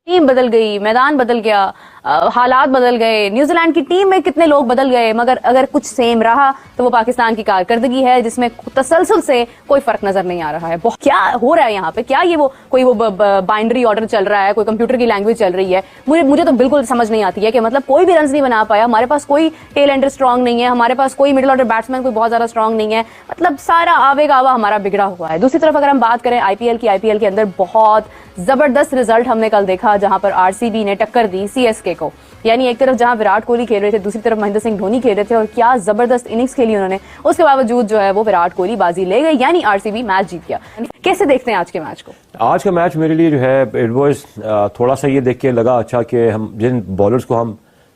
Team بدل گئی, میدان بدل گیا, حالات بدل گئے, نیوزی لینڈ کی ٹیم میں کتنے لوگ بدل گئے, مگر اگر کچھ سیم رہا تو وہ پاکستان کی کارکردگی ہے جس میں تسلسل سے کوئی فرق نظر نہیں آ رہا ہے. کیا ہو رہا ہے یہاں پہ؟ کیا یہ کوئی بائنڈری آرڈر چل رہا ہے, کوئی کمپیوٹر کی لینگویج چل رہی ہے؟ مجھے تو بالکل سمجھ نہیں آتی ہے کہ مطلب کوئی بھی رنز نہیں بنا پایا, ہمارے پاس کوئی ٹیل اینڈر اسٹرانگ نہیں ہے, ہمارے پاس کوئی مڈل آرڈر بیٹسمین کوئی بہت زیادہ اسٹرانگ نہیں ہے, مطلب سارا آوے گاوا ہمارا بگڑا ہوا ہے. دوسری طرف اگر ہم بات کریں آئی پی ایل کے اندر بہت زبردست رزلٹ ہم نے کل دیکھا جہاں پر آر سی بی نے ٹکر دی سی ایس کے کو. یعنی ایک طرف جہاں وراٹ کوہلی کھیل رہے تھے, دوسری طرف مہندر سنگھ دھونی کھیل رہے تھے, اور کیا زبردست اننگز کھیلی انہوں نے. اس کے باوجود جو ہے وہ وراٹ کوہلی بازی لے گئے, یعنی آر سی بی میچ جیت گیا. کیسے دیکھتے ہیں آج کے میچ کو؟ آج کا میچ میرے لیے جو ہے اٹ واز تھوڑا سا یہ دیکھ کے لگا اچھا کہ ہم جن بالرز کو ہم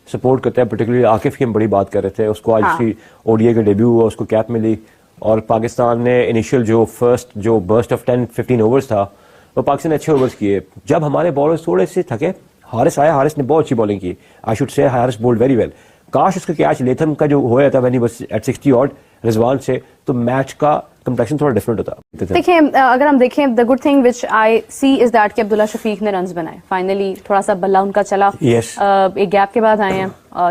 سپورٹ کرتے ہیں, پرٹیکولرلی عاقف کی ہم بڑی بات کر رہے تھے, اس کو آج اسی او ڈی اے کا ڈیبیو ہوا, اس کو کیپ ملی, اور پاکستان نے انیشیل جو فرسٹ جو برسٹ آف 10-15 اوورز تھا وہ پاکستان نے اچھے اوورز کیے. جب ہمارے بالرز تھوڑے سے تھکے, حارث آیا, حارث نے بہت اچھی بالنگ کی, I should say Haris bold very well. کاش اس کا کیچ لیتھم کا جو ہوا تھا وین بس ایٹ 60 آڈ رضوان سے, تو میچ کا کمپلیکشن تھوڑا ڈفرنٹ ہوتا. دیکھیں اگر ہم دیکھیں the good thing which I see is that کہ عبداللہ شفیق نے رنز بنائے. فائنلی تھوڑا سا بلہ ان کا چلا, ایک گیپ کے بعد آئے ہیں,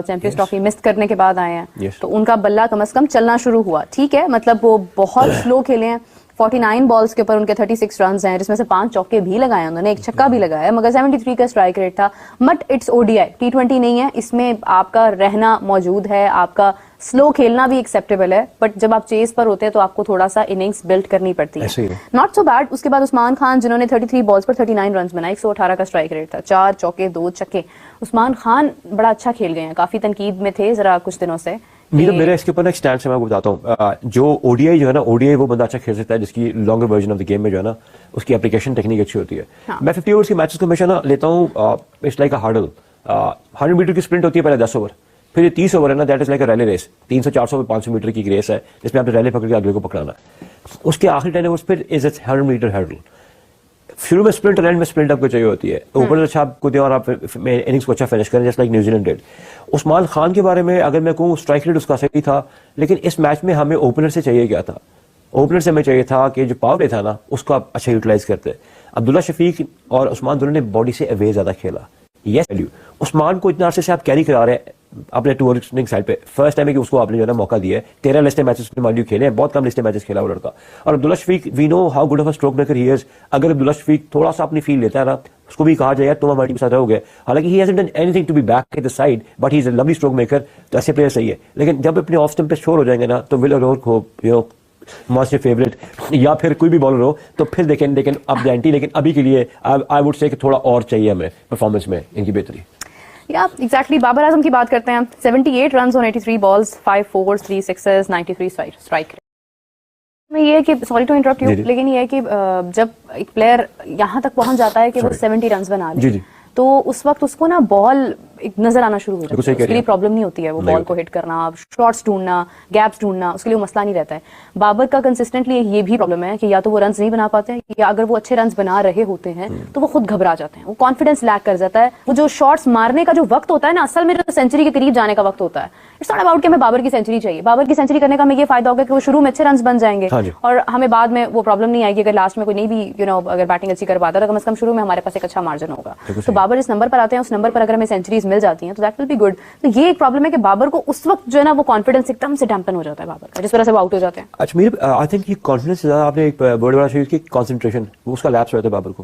چیمپئنز ٹرافی مس کرنے کے بعد آئے ہیں, تو ان کا بلہ کم از کم چلنا شروع ہوا. ٹھیک ہے, مطلب وہ بہت سلو کھیلے ہیں, 49 بالز کے اوپر ان کے 36 رنز ہیں, جس میں سے 5 چوکے بھی لگائے انہوں نے, ایک چھکا بھی لگایا, مگر 73 کا اسٹرائک ریٹ تھا. But it's O D I, T20 نہیں ہے, اس میں آپ کا رہنا موجود ہے, آپ کا سلو کھیلنا بھی ایکسیپٹیبل ہے, بٹ جب آپ چیز پر ہوتے ہیں تو آپ کو تھوڑا سا اننگز بلڈ کرنی پڑتی ہے. Not so bad. اس کے بعد عثمان خان جنہوں نے 33 بالز پر 39 رنز بنائے, 118 کا اسٹرائک ریٹ تھا, 4 چوکے 2 چھکے. عثمان خان بڑا اچھا کھیل گئے ہیں, کافی تنقید میں تھے ذرا کچھ دنوں سے. میرا اس کے اوپر ایک اسٹینڈ سے میں بتاتا ہوں, جو او ڈی آئی جو ہے نا, او ڈی آئی وہ بندہ اچھا کھیل سکتا ہے جس کی longer version of the game میں جو ہے نا اس کی اپلیکیشن ٹیکنیک اچھی ہوتی ہے. میں 50 اوورس کے میچز کو ہمیشہ نا لیتا ہوں, it's like a hurdle. 100 metre کی اسپرنٹ ہوتی ہے پہلے 10 اوور, پھر یہ 30 اوور ہے نا, that is like a relay race. 300-400 500 metre کی ریس ہے جس میں آپ نے ریلے پکڑ کے اگلے کو پکڑانا ہے. اس کے آخری 10 اوورس پھر از اے 100 میٹر ہرڈل. شروع میں اسپرنٹ اور اینڈ میں اسپرنٹ آپ کو چاہیے ہوتی ہے, اوپر اچھا آپ کو دیں اور آپ اننگس کو اچھا فنش کریں, just like New Zealand did. Usman Khan کے بارے میں اگر میں کہوں, اسٹرائک ریٹ اس کا صحیح تھا, لیکن اس میچ میں ہمیں اوپنر سے چاہیے کیا تھا, اوپنر سے ہمیں چاہیے تھا کہ جو پاور پلے تھا نا اس کو آپ اچھا یوٹیلائز کرتے. عبداللہ شفیق اور عثمان دونوں نے باڈی سے اوے زیادہ کھیلا. یس ویلیو عثمان کو اتنا عرصے سے آپ کیری کرا رہے ہیں اپنے ٹورنگ سائڈ پہ, فرسٹ ٹائم ہے کہ اس کو آپ نے جو ہے نا موقع دیا ہے. 13 لسٹ میچز میں مانڈیو کھیلے ہیں, بہت کم لسٹ میچز کھیلا وہ لڑکا. اور Abdullah Shafique we know how good of a stroke maker he is. اگر عبداللہ شفیق تھوڑا سا اپنی فیل لیتا ہے نا, اس کو بھی کہا جائے تم ہماری ٹیم کے ساتھ رہو گے, حالانکہ ہی hasn't done any thing to be back at the side, but he is a lovely stroke maker, تو ایسے پلیئر صحیح ہے. لیکن جب اپنے آف اسٹمپ پہ شور ہو جائیں گے نا, تو ول اورور کو ماسٹر فیوریٹ یا پھر کوئی بھی بالر ہو تو پھر دیکھیں اب گارنٹی. لیکن ابھی کے لیے آئی وڈ سے کہ تھوڑا اور چاہیے ہمیں پرفارمنس میں ان کی بہتری. ایگزیکٹلی. بابر اعظم کی بات کرتے ہیں, 78 runs on 83 balls, 5 fours, 3 sixes, 93 strike rate. میں یہ ہے کہ سوری ٹو انٹرپٹ یو, لیکن یہ ہے کہ جب ایک پلیئر یہاں تک پہنچ جاتا ہے کہ وہ 70 رنز بنا لے, تو اس وقت اس کو نا بال نظر آنا شروع ہو جاتا ہے. اس کے لیے پرابلم نہیں ہوتی ہے وہ بال کو ہٹ کرنا, شارٹس ڈھونڈنا, گیپس ڈھونڈنا, اس کے لیے مسئلہ نہیں رہتا ہے. بابر کا کنسسٹنٹلی یہ بھی پرابلم ہے کہ یا تو وہ رنز نہیں بنا پاتے ہیں, یا اگر وہ اچھے رنز بنا رہے ہوتے ہیں تو وہ خود گھبرا جاتے ہیں, وہ کانفیڈنس لیک کر جاتا ہے. وہ جو شارٹس مارنے کا جو وقت ہوتا ہے نا, اصل میں جو سینچری کے قریب جانے کا وقت ہوتا ہے, اٹس ناٹ اباؤٹ کہ ہمیں بابر کی سینچری چاہیے. بابر کی سینچری کرنے کا ہمیں یہ فائدہ ہوگا کہ وہ شروع میں اچھے رنز بن جائیں گے, اور ہمیں بعد میں وہ پرابلم نہیں آئے گی اگر لاسٹ میں کوئی نہیں بھی اگر بیٹنگ اچھی کر پاتا ہے, تو کم از کم شروع میں ہمارے پاس ایک اچھا مارجن ہوگا. تو بابر اس نمبر پر آتے ہیں, اس نمبر پر اگر ہمیں سینچریز مل جاتی ہیں تو دیٹ ول بی گڈ. تو یہ ایک پرابلم ہے کہ بابر کو اس وقت جو ہے نا وہ کانفیڈنس ایک دم سے ڈیمپن ہو جاتا ہے بابر کا, جس وجہ سے وہ آؤٹ ہو جاتے ہیں. اچھا میر آئی تھنک یہ کانفیڈنس زیادہ آپ نے ایک بڑا بڑا چیز کی کنسنٹریشن, اس کا لیپس ہوتا ہے بابر کو.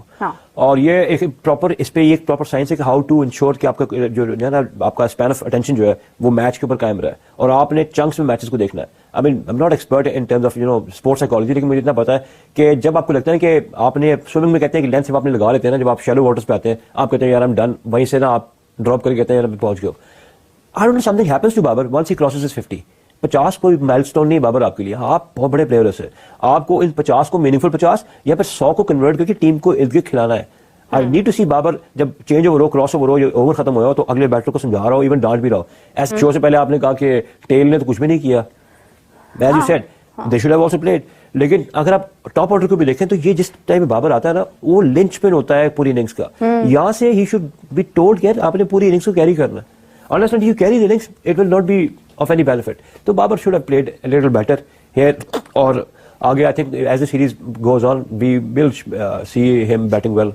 اور یہ ایک پراپر اس پہ ایک پراپر سائنس ہے کہ ہاؤ ٹو انشور کہ آپ کا جو ہے نا آپ کا اسپین آف اٹینشن جو ہے وہ میچ کے اوپر قائم رہے, اور آپ نے چنکس میں میچز کو دیکھنا ہے. I mean I am not expert in terms of sports psychology, لیکن مجھے اتنا پتا ہے کہ جب آپ کو لگتا ہے کہ آپ نے سوئمنگ میں کہتے ہیں کہ لینس آپ نے لگا لیتے ہیں نا, جب آپ شیلو واٹرز پہ آتے ہیں آپ کہتے ہیں یار ایم ڈن, وہیں سے نا آپ ڈراپ کر کے کہتے ہیں یار میں پہنچ گیا. I don't know, something happens to Babar once he crosses his 50. 50 کوئی مائل سٹون نہیں بابر آپ کے لیے, آپ بہت بڑے پلیئر ہیں. آپ کو ان 50 کو میننگ فل 50 یا پھر 100 کو کنورٹ کر کے ٹیم کو ارد گرد کھلانا ہے. آئی نیڈ ٹو سی بابر جب چینج اوور ہو, کراس اوور ہو, یا اوور ختم ہوا ہو تو اگلے بیٹر کو سمجھا رہا ہو, ایون ڈانٹ بھی رہا ہو. ایسے شو سے پہلے آپ نے کہا کہ ٹیل نے تو کچھ بھی نہیں کیا, as you said they should have also played. لیکن اگر آپ ٹاپ آرڈر کو بھی دیکھیں تو یہ جس ٹائم بابر آتا ہے نا, وہ لنچ پن ہوتا ہے پوری اننگس کا. یہاں سے ہی شوڈ بی ٹولڈ کہ آپ نے پوری اننگس کو کیری کرنا ہے. Unless you carry the innings, it will not be of any benefit. So Babar should have played a little better here. Or I think as the series goes on, we will see him batting well.